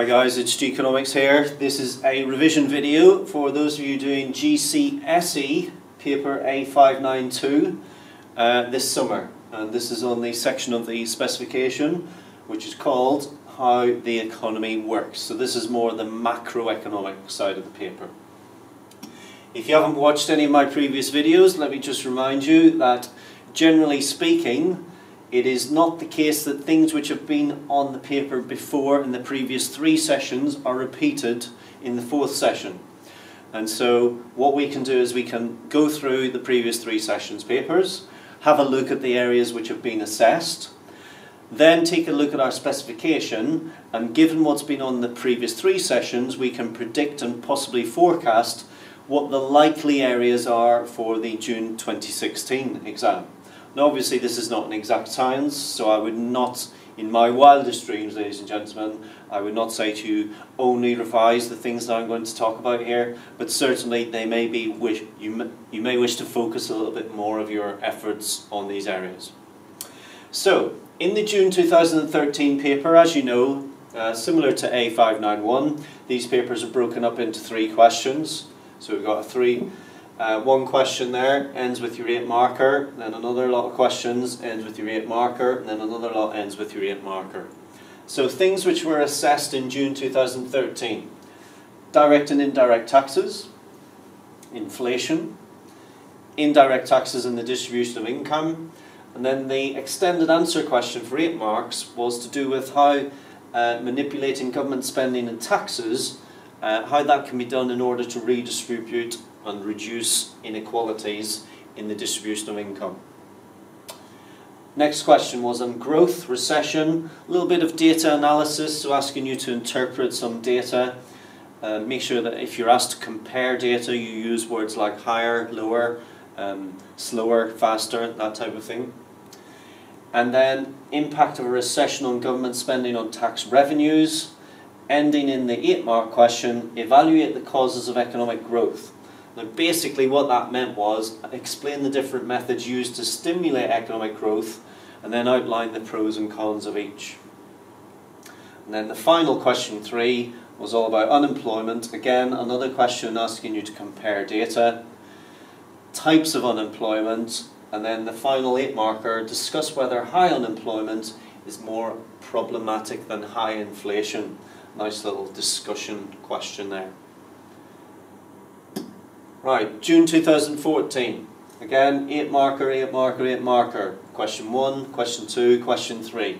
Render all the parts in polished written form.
guys, it's Economics here. This is a revision video for those of you doing GCSE paper A592 this summer, and this is on the section of the specification which is called How the Economy Works. So this is more the macroeconomic side of the paper. If you haven't watched any of my previous videos, let me just remind you that generally speaking, it is not the case that things which have been on the paper before in the previous 3 sessions are repeated in the 4th session. And so what we can do is we can go through the previous 3 sessions papers, have a look at the areas which have been assessed, then take a look at our specification, and given what's been on the previous 3 sessions, we can predict and possibly forecast what the likely areas are for the June 2016 exam. Now obviously this is not an exact science, so I would not, in my wildest dreams, ladies and gentlemen, I would not say to you only revise the things that I'm going to talk about here, but certainly they may be you may wish to focus a little bit more of your efforts on these areas. So in the June 2013 paper, as you know, similar to A591, these papers are broken up into 3 questions. So we've got one question there ends with your 8 marker, then another lot of questions ends with your 8 marker, and then another lot ends with your 8 marker. So things which were assessed in June 2013: direct and indirect taxes, inflation, indirect taxes and the distribution of income, and then the extended answer question for 8 marks was to do with how manipulating government spending and taxes, how that can be done in order to redistribute and reduce inequalities in the distribution of income. Next question was on growth, recession, a little bit of data analysis, so asking you to interpret some data. Make sure that if you're asked to compare data, you use words like higher, lower, slower, faster, that type of thing. And then impact of a recession on government spending on tax revenues. Ending in the 8-mark question, evaluate the causes of economic growth. Now basically what that meant was explain the different methods used to stimulate economic growth and then outline the pros and cons of each. And then the final question 3 was all about unemployment. Again, another question asking you to compare data, types of unemployment, and then the final 8 marker, discuss whether high unemployment is more problematic than high inflation. Nice little discussion question there. Right, June 2014. Again, 8 marker, 8 marker, 8 marker. Question 1, question 2, question 3.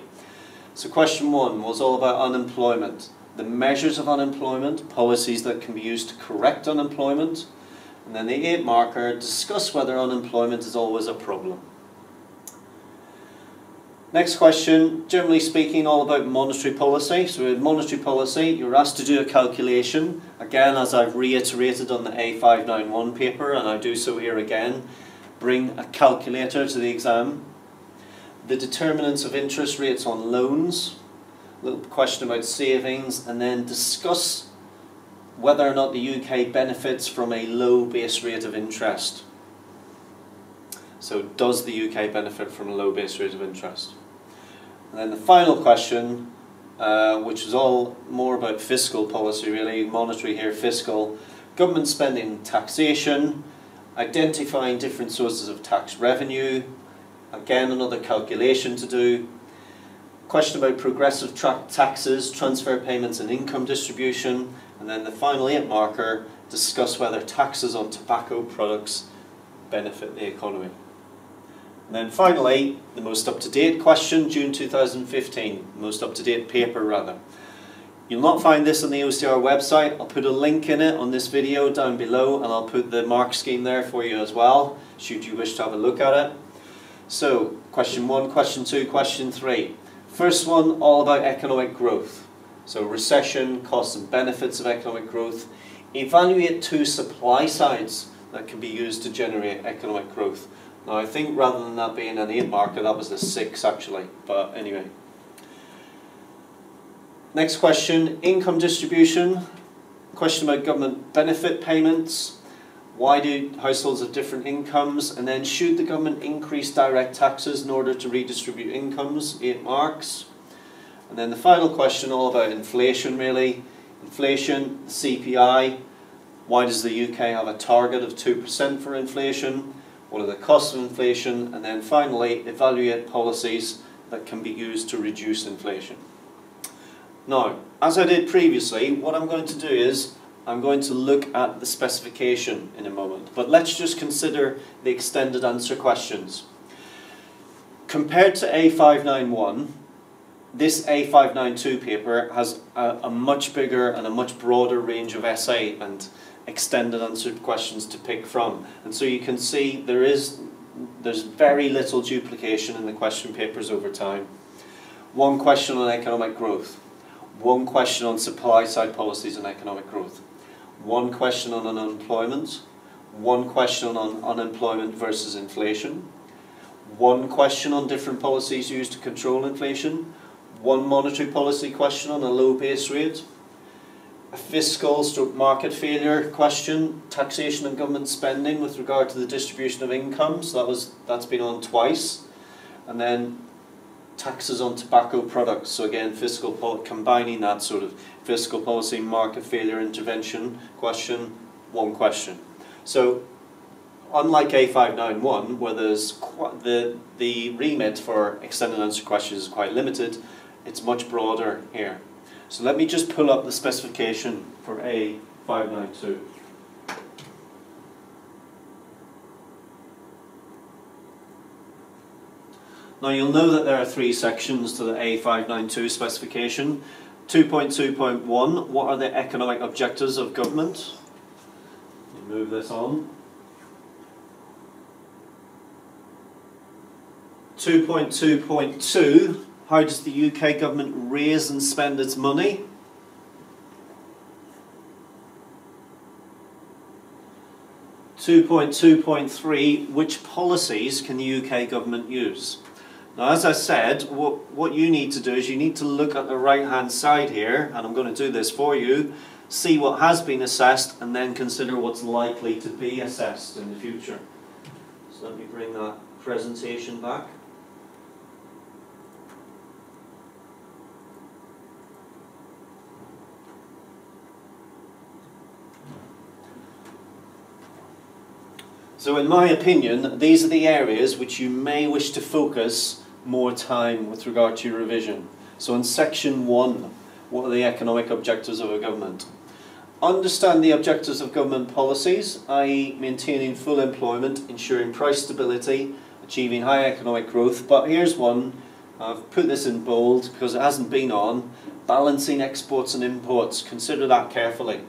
So question 1 was all about unemployment. The measures of unemployment, policies that can be used to correct unemployment. And then the 8 marker, discuss whether unemployment is always a problem. Next question, generally speaking, all about monetary policy. So with monetary policy, you're asked to do a calculation. Again, as I've reiterated on the A591 paper, and I do so here again, bring a calculator to the exam. The determinants of interest rates on loans, a little question about savings, and then discuss whether or not the UK benefits from a low base rate of interest. So does the UK benefit from a low base rate of interest? And then the final question, which is all more about fiscal policy really, monetary here, fiscal, government spending and taxation, identifying different sources of tax revenue, again another calculation to do, question about progressive taxes, transfer payments and income distribution, and then the final 8 marker, discuss whether taxes on tobacco products benefit the economy. And then finally, the most up-to-date question, June 2015, most up-to-date paper rather. You'll not find this on the OCR website. I'll put a link in it on this video down below, and I'll put the mark scheme there for you as well, should you wish to have a look at it. So, question 1, question 2, question 3. First one, all about economic growth. So recession, costs and benefits of economic growth. Evaluate 2 supply sides that can be used to generate economic growth. Now I think rather than that being an 8 marker, that was the 6 actually, but anyway. Next question, income distribution. Question about government benefit payments. Why do households have different incomes? And then should the government increase direct taxes in order to redistribute incomes? 8 marks. And then the final question, all about inflation really. Inflation, CPI, why does the UK have a target of 2% for inflation? What are the costs of inflation? And then finally, evaluate policies that can be used to reduce inflation. Now, as I did previously, what I'm going to do is I'm going to look at the specification in a moment. But let's just consider the extended answer questions. Compared to A591, this A592 paper has a much bigger and a much broader range of essay and extended answer questions to pick from. And so you can see there's very little duplication in the question papers over time. One question on economic growth. One question on supply side policies and economic growth. One question on unemployment. One question on unemployment versus inflation. One question on different policies used to control inflation. One monetary policy question on a low base rate. A fiscal / market failure question, taxation and government spending with regard to the distribution of income, so that's been on twice. And then taxes on tobacco products, so again combining that sort of fiscal policy, market failure, intervention question, one question. So unlike A591, where there's the remit for extended answer questions is quite limited, it's much broader here. So let me just pull up the specification for A592. Now you'll know that there are three sections to the A592 specification. 2.2.1, what are the economic objectives of government? Let me move this on. 2.2.2, how does the UK government raise and spend its money? (2.2.3), which policies can the UK government use? Now, as I said, what you need to do is you need to look at the right hand side here, and I'm going to do this for you, see what has been assessed and then consider what's likely to be assessed in the future. So let me bring that presentation back. So in my opinion, these are the areas which you may wish to focus more time with regard to your revision. So in section 1, what are the economic objectives of a government? Understand the objectives of government policies, i.e. maintaining full employment, ensuring price stability, achieving high economic growth. But here's one, I've put this in bold because it hasn't been on, balancing exports and imports. Consider that carefully.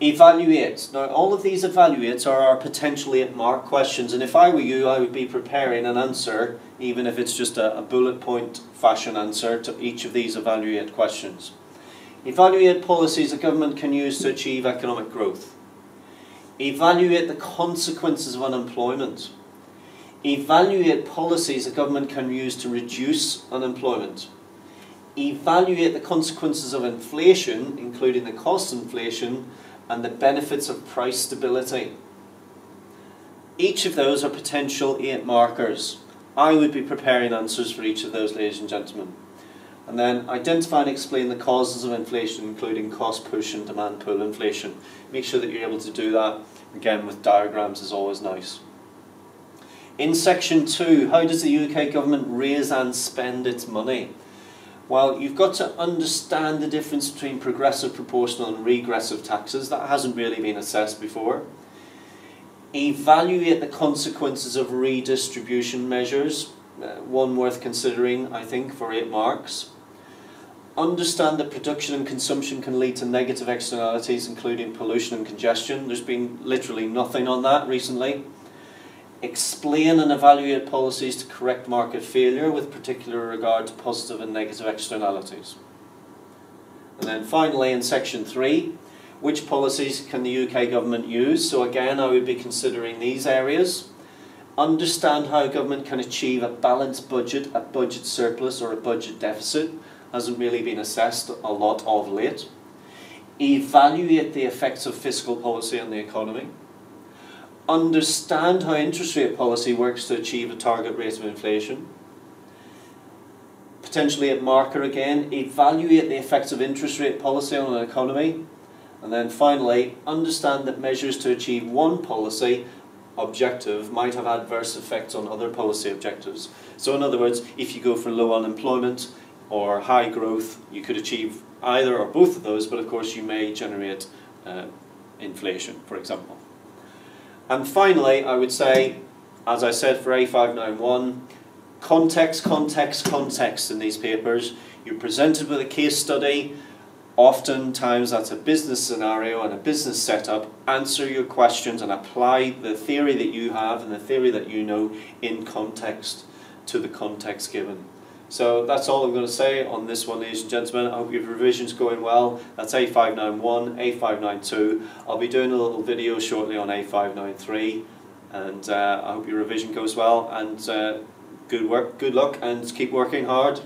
Evaluate. Now all of these evaluates are our potentially 8-mark questions, and if I were you, I would be preparing an answer, even if it's just a bullet point fashion answer to each of these evaluate questions. Evaluate policies a government can use to achieve economic growth. Evaluate the consequences of unemployment. Evaluate policies a government can use to reduce unemployment. Evaluate the consequences of inflation, including the cost of inflation, and the benefits of price stability. Each of those are potential 8 markers. I would be preparing answers for each of those, ladies and gentlemen. And then identify and explain the causes of inflation, including cost push and demand pull inflation. Make sure that you're able to do that. Again, with diagrams is always nice. In section 2, how does the UK government raise and spend its money? Well, you've got to understand the difference between progressive, proportional and regressive taxes. That hasn't really been assessed before. Evaluate the consequences of redistribution measures. One worth considering, I think, for 8 marks. Understand that production and consumption can lead to negative externalities, including pollution and congestion. There's been literally nothing on that recently. Explain and evaluate policies to correct market failure with particular regard to positive and negative externalities. And then finally in section 3, which policies can the UK government use? So again, I would be considering these areas. Understand how government can achieve a balanced budget, a budget surplus or a budget deficit. Hasn't really been assessed a lot of late. Evaluate the effects of fiscal policy on the economy. Understand how interest rate policy works to achieve a target rate of inflation. potentially at marker again, evaluate the effects of interest rate policy on an economy, and then finally, understand that measures to achieve one policy objective might have adverse effects on other policy objectives. So in other words, if you go for low unemployment or high growth, you could achieve either or both of those, but of course you may generate inflation, for example. And finally, I would say, as I said for A591, context, context, context in these papers. You're presented with a case study. Oftentimes that's a business scenario and a business setup. Answer your questions and apply the theory that you have and the theory that you know in context to the context given. So that's all I'm going to say on this one, ladies and gentlemen. I hope your revision's going well. That's A591, A592. I'll be doing a little video shortly on A593, and I hope your revision goes well, and good luck, and keep working hard.